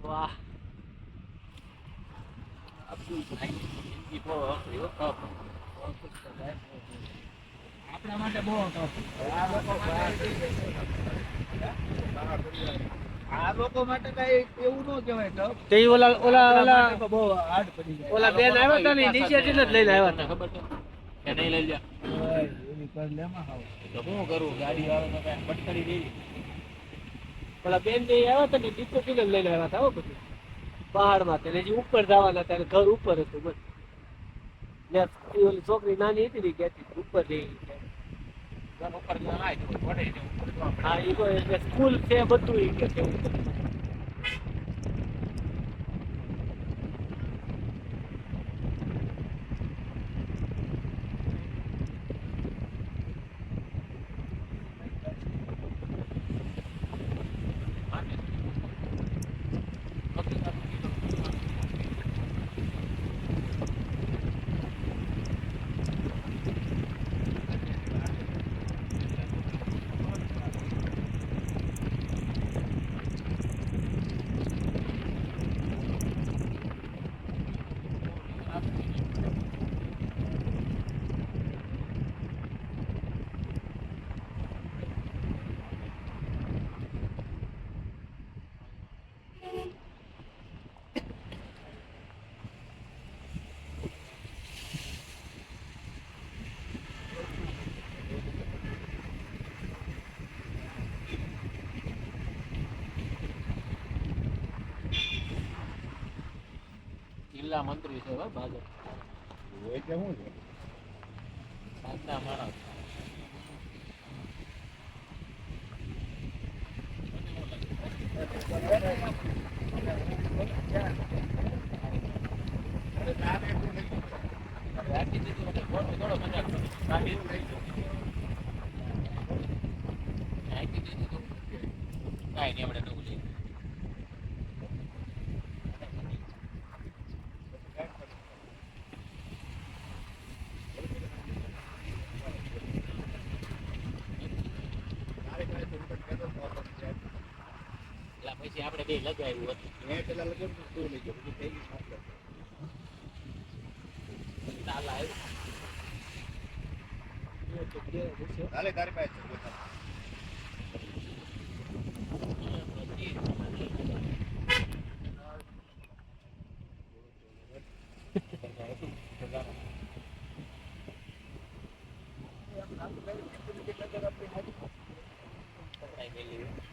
વાહ આપણા માટે બહુ આ લોકો માટે કઈ એવું ન કહેવાય ટફ. તે ઓલા ઓલા ઓલા બહુ હાર્ડ પડી જાય. ઓલા બેન આવ્યા હતા ને ઇનિશિયેટિવ જ લઈને આવ્યા હતા. ખબર છે કે નહીં લઈ લે એની કર લેમાં હાવ. તો શું કરું ગાડી વાળો તો કઈ પટકડી દેવી. ઓલા બેન ને આવ્યા હતા ને ઇનિશિયેટિવ જ લઈને આવ્યા હતા હો બધું પહાડમાં તેને જે ઉપર જવાના હતા ઘર ઉપર હતું બસ ઓલી છોકરી નાની હતી ને કહેતી ઉપર જઈ ઉપર ના પડે હા એ એટલે સ્કૂલ છે બધું એ કે છે જિલ્લા મંત્રી છે ભાજપ એટલે શું છે? સાચા માણસ રાખી દીધું એટલે થોડો મજાક રાખી દીધું કાંઈ નહીં આપણે નવું લઈએ પછી આપણે બે લગાવ્યું હતું મેં પેલા લગન તું લઈ ગયો પછી થઈ ગઈ તાલા આવ્યું હાલે તારી પાસે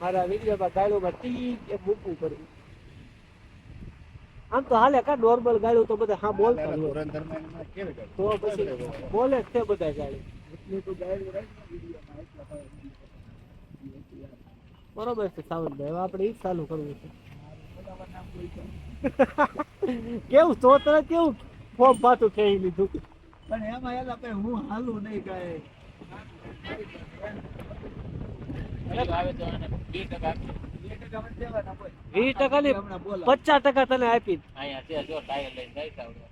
મારા વિડીયોમાં ગાયલોમાં ટી એ મૂકવું પડ્યું આમ તો હાલે કા નોર્મલ ગાયલો તો બધા હા બોલતા જ હોય. ધુરંધરમાં કેવી કરે? તો પછી બોલે જ છે બધા ગાયલો એટલી તો ગાયલ રાખી વિડીયોમાં એટલા બરોબર છે સાવનભાઈ હવે આપણે ઈ જ ચાલુ કરવું છે કેવું સ્તોત્ર કેવું ફોર્મ પાછું ખેઈ લીધું પણ એમાં એલા કઈ હું હાલું નહીં કાંઈ આવે તો એને 2% આપી 2% દેવાના હોય. 20% ની હમણાં બોલાવો. 50% તને આપી અહીંયા છે જો ટાયર લઈને જાય તાવડો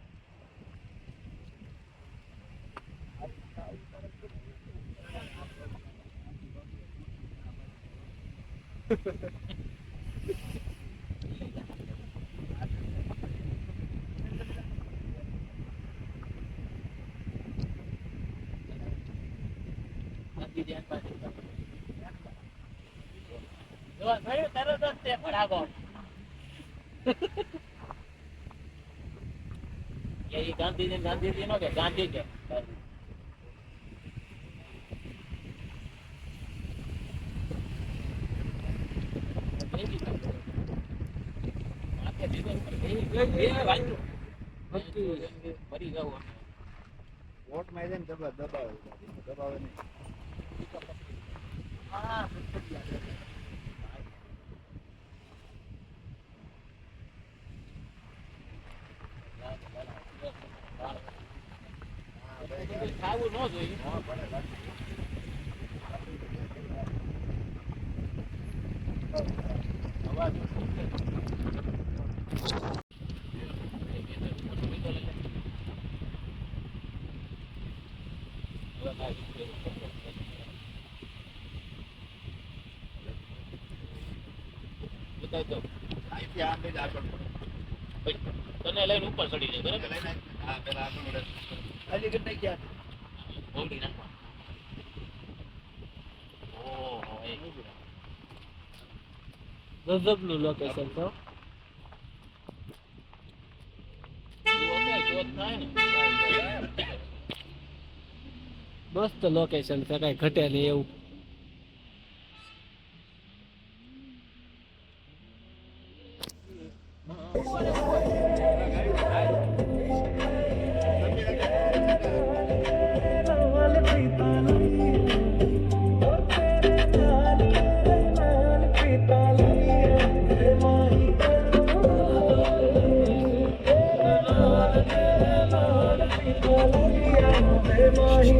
ગાંધીજી નો કે ગાંધી કે મરી જવું વોટમાં જઈને દબાવે નહીં. ખાવું ન જોઈએ બતાવ તો. અહીંથી આમ જ આગળ પડે. ભાઈ, તને લઈને ઉપર ચડી જાય બરાબર પેલા એને હા, પેલા આગળ વળે. હજી કેટલે ગયા? ઓડી નાખવા. ઓહો, એ ગજબનું લોકેશન છે હો. શોધ થાય ને. મસ્ત લોકેશન છે, કઈ ઘટે નહીં એવું. Mahi,